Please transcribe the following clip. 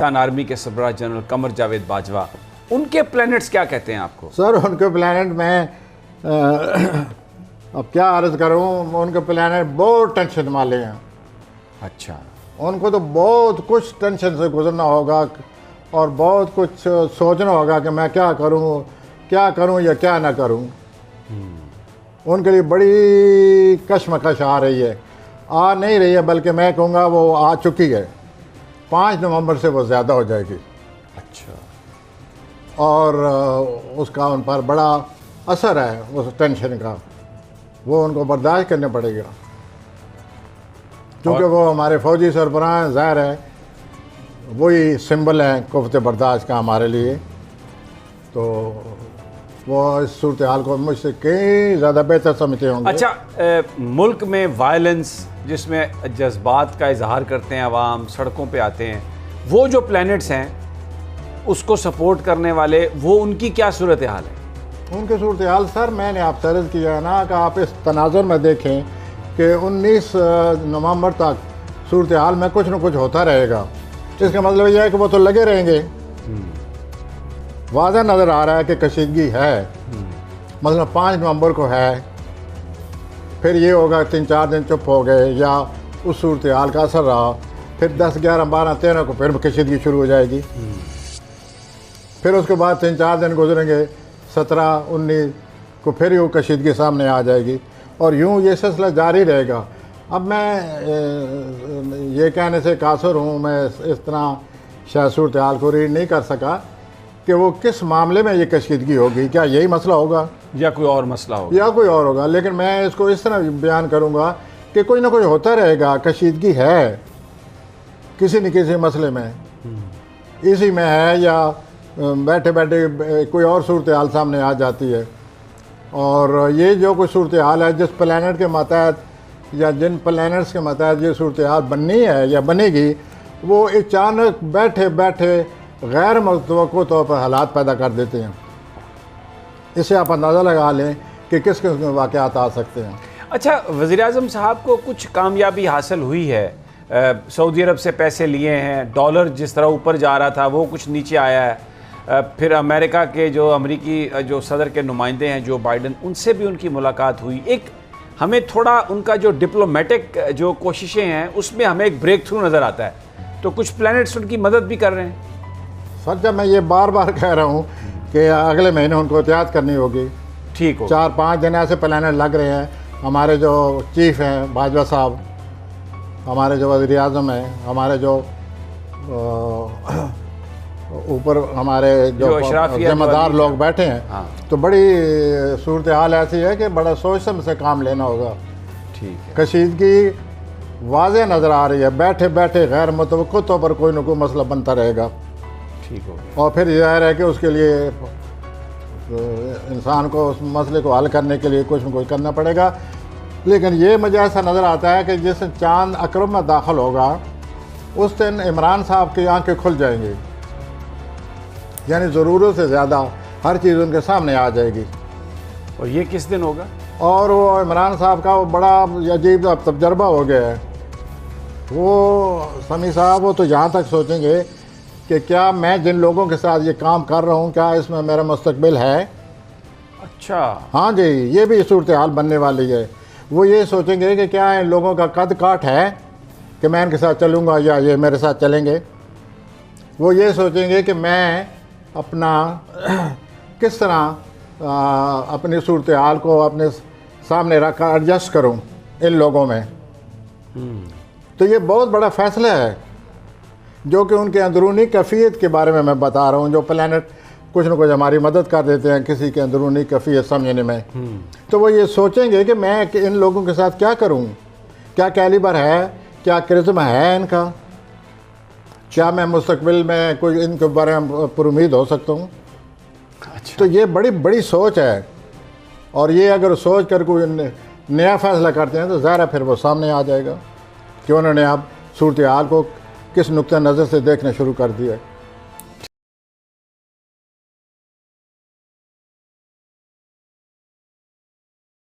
Pakistan army کے سربراہ general Qamar Javed Bajwa, ان کے پلانٹس کیا کہتے ہیں آپ کو؟ سر ان کے پلانٹ میں اب کیا عرض کروں، ان کے پلانٹ بہت ٹینشن والے ہیں. اچھا. ان کو تو بہت کچھ ٹینشن سے گزرنا ہوگا اور بہت کچھ سوچنا ہوگا کہ میں کیا کروں یا کیا نہ کروں. ان کے لیے بڑی کشمکش آ رہی ہے، آ نہیں رہی ہے بلکہ میں کہوں گا وہ آ چکی ہے. 5 نومبر سے وہ زیادہ ہو جائے گی. اچھا. اور اس کا ان پر بڑا اثر ہے اس ٹینشن کا، وہ ان کو برداشت کرنا پڑے گا کیونکہ وہ ہمارے فوجی سربراہ ہیں. ظاہر ہے وہی سمبل ہیں قوت برداشت کا ہمارے لیے، تو وہ اس صورتحال کو مجھ سے کئی زیادہ بہتر سمجھتے ہوں گے. اچھا، ملک میں وائلنس جس میں جذبات کا اظہار کرتے ہیں عوام، سڑکوں پہ آتے ہیں، وہ جو پلانٹس ہیں اس کو سپورٹ کرنے والے، وہ ان کی کیا صورتحال ہے؟ ان کی صورتحال سر میں نے آپ سے عرض کیا ہے نا کہ آپ اس تناظر میں دیکھیں کہ 19 نومبر تک صورتحال میں کچھ نہ کچھ ہوتا رہے گا. اس کا مطلب یہ ہے کہ وہ تو لگے رہیں گے. واضح نظر آ رہا ہے کہ کشیدگی ہے. مثلا 5 نومبر کو ہے، پھر یہ ہوگا 3-4 دن چپ ہو گئے یا اس صورتحال کا اثر رہا، پھر 10, 11, 12, 13 کو پھر کشیدگی شروع ہو جائے گی. پھر اس کے بعد 3-4 دن گزریں گے، 17, 19 کو پھر وہ کشیدگی سامنے آ جائے گی اور یوں یہ سلسلہ جاری رہے گا. اب میں یہ کہنے سے قاصر ہوں، میں اس طرح شاید صورتحال کو ریڈ نہیں کر سکا کہ وہ کس معاملے میں یہ کشیدگی ہوگی، کیا یہی مسئلہ ہوگا یا کوئی اور مسئلہ ہوگا یا کوئی اور ہوگا. لیکن میں اس کو اس طرح بیان کروں گا کہ کوئی نہ کوئی ہوتا رہے گا. کشیدگی ہے کسی نہ کسی مسئلے میں، اسی میں ہے یا بیٹھے بیٹھے کوئی اور صورتحال سامنے آ جاتی ہے. اور یہ جو کوئی صورتحال ہے جس پلانٹ کے ماتحت یا جن پلانٹس کے ماتحت یہ صورتحال بننی ہے یا بنے گی، وہ اچانک بیٹھے بیٹھے غیر متوقع طور پر حالات پیدا کر دیتے ہیں. اس سے آپ اندازہ لگا لیں کہ کس قسم کے واقعات آ سکتے ہیں. اچھا، وزیر اعظم صاحب کو کچھ کامیابی حاصل ہوئی ہے، سعودی عرب سے پیسے لیے ہیں، ڈالر جس طرح اوپر جا رہا تھا وہ کچھ نیچے آیا ہے، پھر امریکہ کے جو امریکی جو صدر کے نمائندے ہیں جو بائیڈن، ان سے بھی ان کی ملاقات ہوئی. ایک ہمیں تھوڑا ان کا جو ڈپلومیٹک جو کوششیں ہیں اس میں ہمیں ایک بریک تھرو نظر آتا ہے، تو کچھ پلانٹس ان کی مدد بھی کر رہے ہیں. سر جب میں یہ بار بار کہہ رہا ہوں کہ اگلے مہینے ان کو احتیاط کرنی ہوگی. ٹھیک ہو 4-5 دن ایسے پلانٹ لگ رہے ہیں. ہمارے جو چیف ہیں باجوہ صاحب، ہمارے جو وزیر اعظم ہیں، ہمارے جو اوپر ہمارے جو ذمہ دار لوگ بیٹھے ہیں، تو بڑی صورتحال ایسی ہے کہ بڑا سوچ سمجھ سے کام لینا ہوگا. ٹھیک ہے. کشیدگی واضح نظر آ رہی ہے، بیٹھے بیٹھے غیر متوقع طور پر کوئی نہ کوئی مسئلہ بنتا رہے گا. ٹھیک ہو. اور پھر ظاہر ہے کہ اس کے لیے انسان کو اس مسئلے کو حل کرنے کے لیے کچھ نہ کچھ کرنا پڑے گا. لیکن یہ مجھے ایسا نظر آتا ہے کہ جس دن چاند عقرب میں داخل ہوگا اس دن عمران صاحب کی آنکھیں کھل جائیں گی، یعنی ضرورت سے زیادہ ہر چیز ان کے سامنے آ جائے گی. اور یہ کس دن ہوگا؟ اور وہ عمران صاحب کا وہ بڑا عجیب تجربہ ہو گیا ہے. وہ سمیع صاحب وہ تو یہاں تک سوچیں گے کہ کیا میں جن لوگوں کے ساتھ یہ کام کر رہا ہوں کیا اس میں میرا مستقبل ہے. اچھا. ہاں جی، یہ بھی صورتحال بننے والی ہے. وہ یہ سوچیں گے کہ کیا ان لوگوں کا قد کاٹ ہے کہ میں ان کے ساتھ چلوں گا یا یہ میرے ساتھ چلیں گے. وہ یہ سوچیں گے کہ میں اپنا کس طرح اپنی صورتحال کو اپنے سامنے رکھ کر ایڈجسٹ کروں ان لوگوں میں. تو یہ بہت بڑا فیصلہ ہے جو کہ ان کے اندرونی کیفیت کے بارے میں بتا رہا ہوں. جو پلانٹ کچھ نہ کچھ ہماری مدد کر دیتے ہیں کسی کے اندرونی کیفیت سمجھنے میں، تو وہ یہ سوچیں گے کہ میں ان لوگوں کے ساتھ کیا کروں، کیا کیلیبر ہے، کیا کرزم ہے ان کا، کیا میں مستقبل میں کوئی ان کے بارے میں پر امید ہو سکتا ہوں. تو یہ بڑی بڑی سوچ ہے. اور یہ اگر سوچ کر کوئی نیا فیصلہ کرتے ہیں تو ظاہر ہے پھر وہ سامنے آ جائے گا کہ انہوں نے اب صورتحال کو کس نقطہ نظر سے دیکھنا شروع کر دیا ہے.